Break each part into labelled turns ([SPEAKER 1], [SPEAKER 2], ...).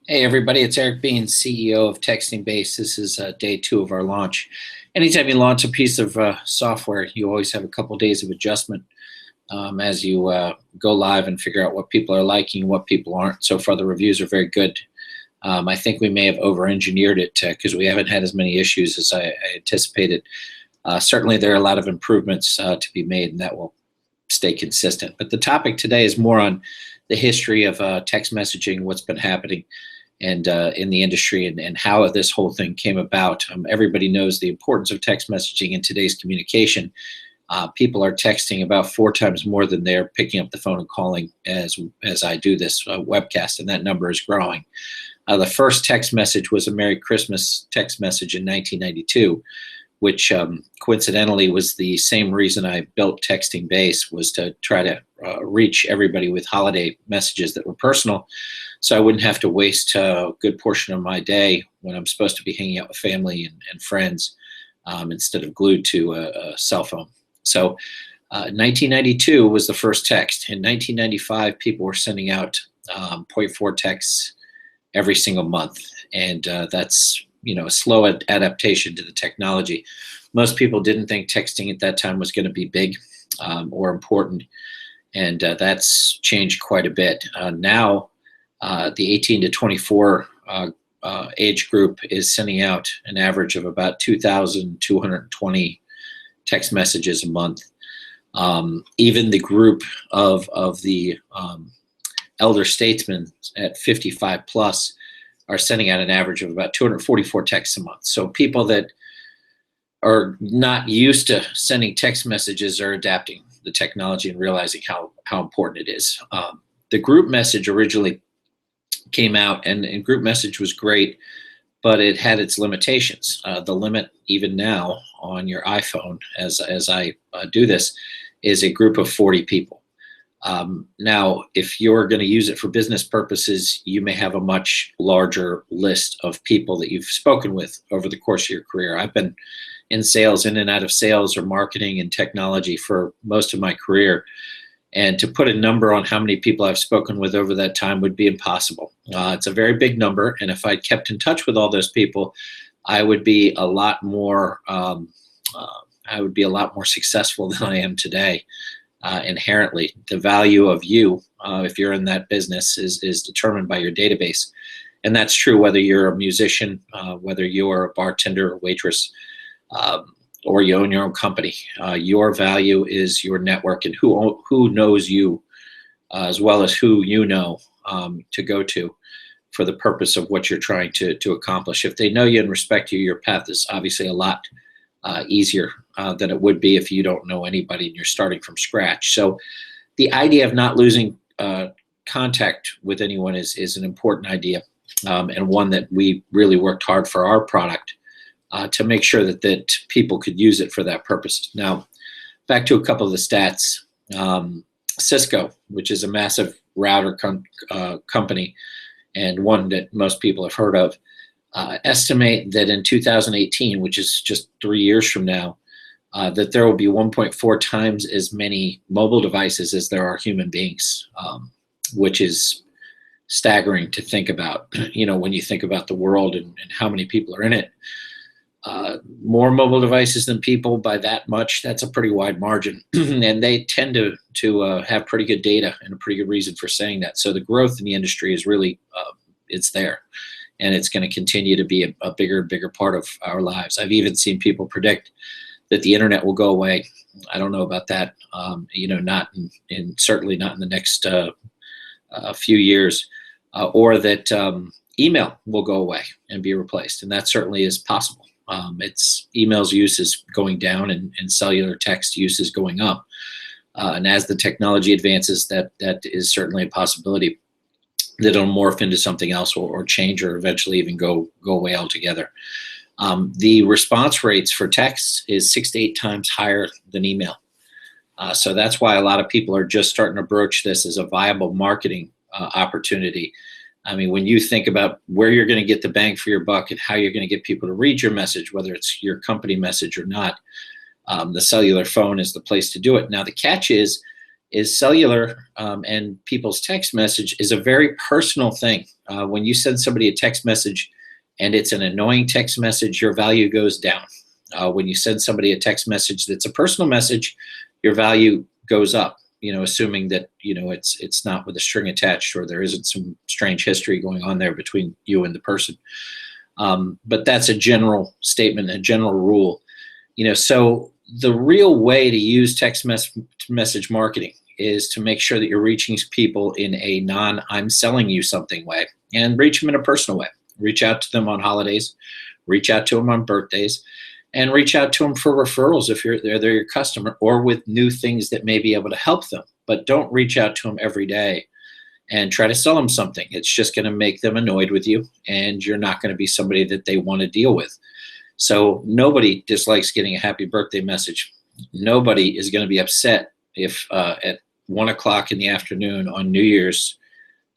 [SPEAKER 1] Hey everybody, it's Eric Bean, CEO of Texting Base. This is day two of our launch. Anytime you launch a piece of software, you always have a couple days of adjustment as you go live and figure out what people are liking, what people aren't. So far, the reviews are very good. I think we may have over-engineered it because we haven't had as many issues as I anticipated. Certainly, there are a lot of improvements to be made, and that will stay consistent. But the topic today is more on the history of text messaging, what's been happening and in the industry and how this whole thing came about. Everybody knows the importance of text messaging in today's communication. People are texting about 4 times more than they're picking up the phone and calling as I do this webcast, and that number is growing. The first text message was a Merry Christmas text message in 1992, which coincidentally was the same reason I built Texting Base, was to try to reach everybody with holiday messages that were personal, so I wouldn't have to waste a good portion of my day when I'm supposed to be hanging out with family and friends instead of glued to a cell phone. So 1992 was the first text. In 1995, people were sending out point 4 texts every single month, and that's a slow adaptation to the technology. Most people didn't think texting at that time was going to be big or important, and that's changed quite a bit. Now, the 18 to 24 age group is sending out an average of about 2,220 text messages a month. Even the group of the elder statesmen at 55 plus are sending out an average of about 244 texts a month. So people that are not used to sending text messages are adapting the technology and realizing how important it is. The group message originally came out, and group message was great, but it had its limitations. The limit, even now on your iPhone, as I do this, is a group of 40 people. Now, if you're going to use it for business purposes, you may have a much larger list of people that you've spoken with over the course of your career. I've been in sales, in and out of sales or marketing and technology for most of my career. And to put a number on how many people I've spoken with over that time would be impossible. It's a very big number. And if I kept in touch with all those people, I would be a lot more successful than I am today. Inherently, the value of you, if you're in that business, is determined by your database. And that's true whether you're a musician, whether you're a bartender or waitress, or you own your own company. Your value is your network and who knows you, as well as who you know to go to for the purpose of what you're trying to accomplish. If they know you and respect you, your path is obviously a lot easier than it would be if you don't know anybody and you're starting from scratch. So the idea of not losing contact with anyone is an important idea, and one that we really worked hard for our product to make sure that people could use it for that purpose. Now, back to a couple of the stats. Cisco, which is a massive router company and one that most people have heard of, estimate that in 2018, which is just 3 years from now, that there will be 1.4 times as many mobile devices as there are human beings, which is staggering to think about. When you think about the world and how many people are in it, more mobile devices than people by that much, that's a pretty wide margin. And they tend to have pretty good data and a pretty good reason for saying that. So the growth in the industry is really, it's there. And it's going to continue to be a bigger and bigger part of our lives. I've even seen people predict that the internet will go away. I don't know about that. Not certainly not in the next few years, or that email will go away and be replaced, and that certainly is possible. Email's use is going down, and cellular text use is going up. And as the technology advances, that is certainly a possibility that it'll morph into something else or change or eventually even go away altogether. The response rates for text is 6 to 8 times higher than email. So that's why a lot of people are just starting to broach this as a viable marketing opportunity. I mean, when you think about where you're going to get the bang for your buck and how you're going to get people to read your message, whether it's your company message or not, the cellular phone is the place to do it. Now, the catch is is cellular and people's text message is a very personal thing. When you send somebody a text message and it's an annoying text message, your value goes down. When you send somebody a text message that's a personal message, your value goes up, assuming that, it's not with a string attached or there isn't some strange history going on there between you and the person. But that's a general statement, a general rule. So the real way to use text message marketing is to make sure that you're reaching people in a I'm selling you something way, and reach them in a personal way. Reach out to them on holidays, reach out to them on birthdays, and reach out to them for referrals if they're your customer, or with new things that may be able to help them. But don't reach out to them every day and try to sell them something. It's just going to make them annoyed with you, and you're not going to be somebody that they want to deal with. So nobody dislikes getting a happy birthday message. Nobody is going to be upset if at 1 o'clock in the afternoon on New Year's,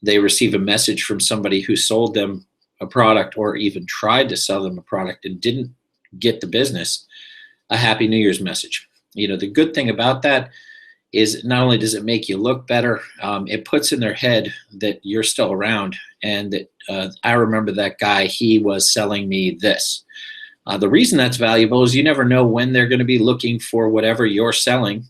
[SPEAKER 1] they receive a message from somebody who sold them a product or even tried to sell them a product and didn't get the business, a Happy New Year's message. The good thing about that is not only does it make you look better, it puts in their head that you're still around and that I remember that guy, he was selling me this. The reason that's valuable is you never know when they're going to be looking for whatever you're selling,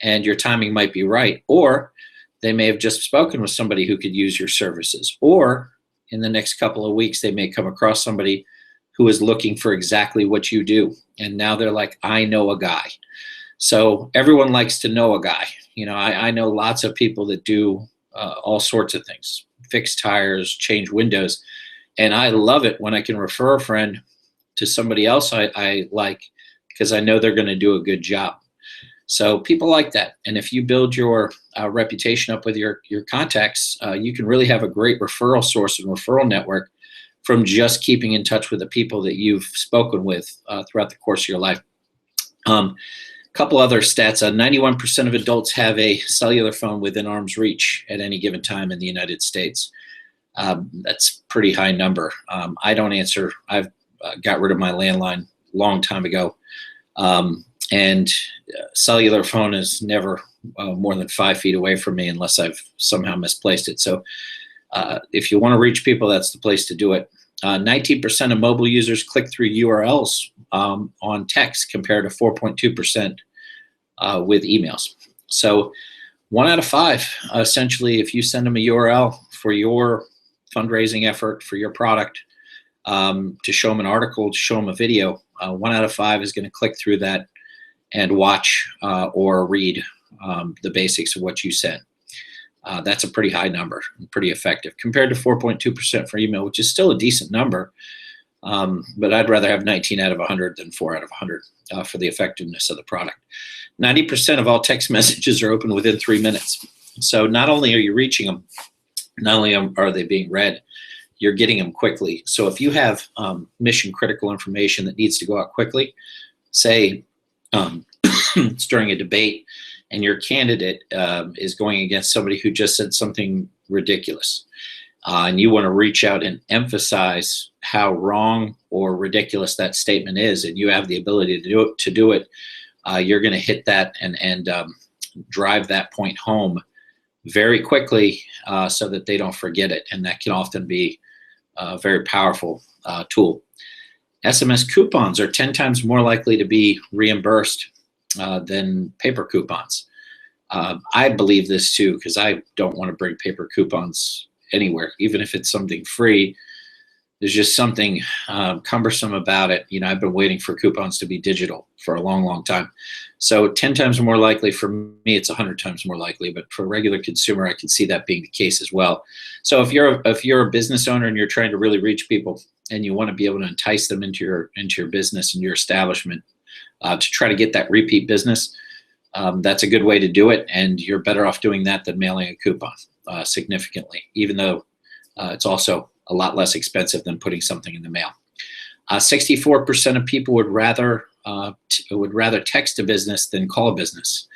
[SPEAKER 1] and your timing might be right. Or they may have just spoken with somebody who could use your services. Or in the next couple of weeks, they may come across somebody who is looking for exactly what you do. And now they're like, I know a guy. So everyone likes to know a guy. I know lots of people that do all sorts of things, fix tires, change windows. And I love it when I can refer a friend to somebody else I like, because I know they're going to do a good job. So people like that. And if you build your reputation up with your contacts, you can really have a great referral source and referral network from just keeping in touch with the people that you've spoken with throughout the course of your life. Couple other stats. 91% of adults have a cellular phone within arm's reach at any given time in the United States. That's a pretty high number. I don't answer. I've got rid of my landline a long time ago. And cellular phone is never more than 5 feet away from me unless I've somehow misplaced it. So if you want to reach people, that's the place to do it. 19% of mobile users click through URLs on text compared to 4.2% with emails. So 1 out of 5, essentially, if you send them a URL for your fundraising effort, for your product, to show them an article, to show them a video, 1 out of 5 is going to click through that and watch or read the basics of what you sent. That's a pretty high number, pretty effective, compared to 4.2% for email, which is still a decent number. But I'd rather have 19 out of 100 than 4 out of 100 for the effectiveness of the product. 90% of all text messages are opened within 3 minutes. So not only are you reaching them, not only are they being read, you're getting them quickly. So if you have mission critical information that needs to go out quickly, say it's during a debate and your candidate is going against somebody who just said something ridiculous, and you want to reach out and emphasize how wrong or ridiculous that statement is, and you have the ability to do it, you're going to hit that and drive that point home very quickly so that they don't forget it, and that can often be a very powerful tool. SMS coupons are 10 times more likely to be reimbursed than paper coupons. I believe this too, because I don't want to bring paper coupons anywhere, even if it's something free. There's just something cumbersome about it. I've been waiting for coupons to be digital for a long, long time. So 10 times more likely for me, it's 100 times more likely. But for a regular consumer, I can see that being the case as well. So if you're a business owner and you're trying to really reach people and you want to be able to entice them into your business and your establishment to try to get that repeat business, that's a good way to do it. And you're better off doing that than mailing a coupon significantly, even though it's also a lot less expensive than putting something in the mail. 64% of people would rather text a business than call a business.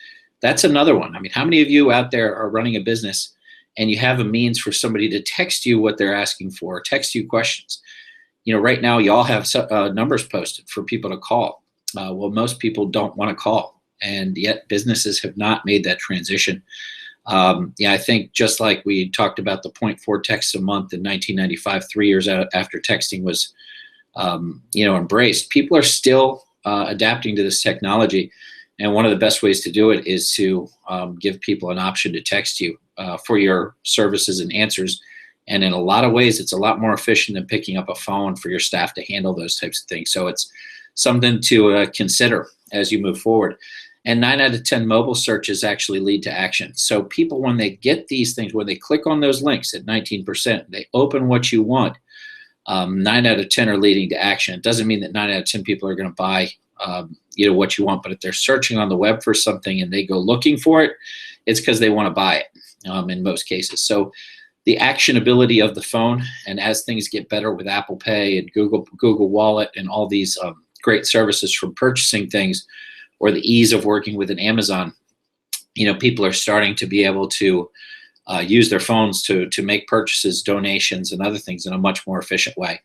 [SPEAKER 1] That's another one. I mean, how many of you out there are running a business and you have a means for somebody to text you what they're asking for, or text you questions? Right now you all have numbers posted for people to call. Well, most people don't want to call. and yet businesses have not made that transition. I think just like we talked about the zero point 0.4 texts a month in 1995, 3 years after texting was, embraced, people are still adapting to this technology. And one of the best ways to do it is to give people an option to text you for your services and answers. And in a lot of ways, it's a lot more efficient than picking up a phone for your staff to handle those types of things. So it's something to consider as you move forward. And 9 out of 10 mobile searches actually lead to action. So people, when they get these things, when they click on those links at 19%, they open what you want, 9 out of 10 are leading to action. It doesn't mean that 9 out of 10 people are going to buy what you want, but if they're searching on the web for something and they go looking for it, it's because they want to buy it in most cases. So the actionability of the phone, and as things get better with Apple Pay and Google Wallet and all these great services from purchasing things, or the ease of working with an Amazon, people are starting to be able to use their phones to make purchases, donations, and other things in a much more efficient way.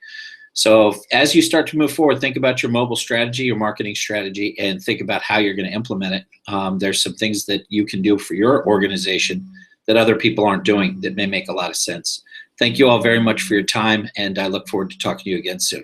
[SPEAKER 1] So as you start to move forward, think about your mobile strategy, your marketing strategy, and think about how you're going to implement it. There's some things that you can do for your organization that other people aren't doing that may make a lot of sense. Thank you all very much for your time, and I look forward to talking to you again soon.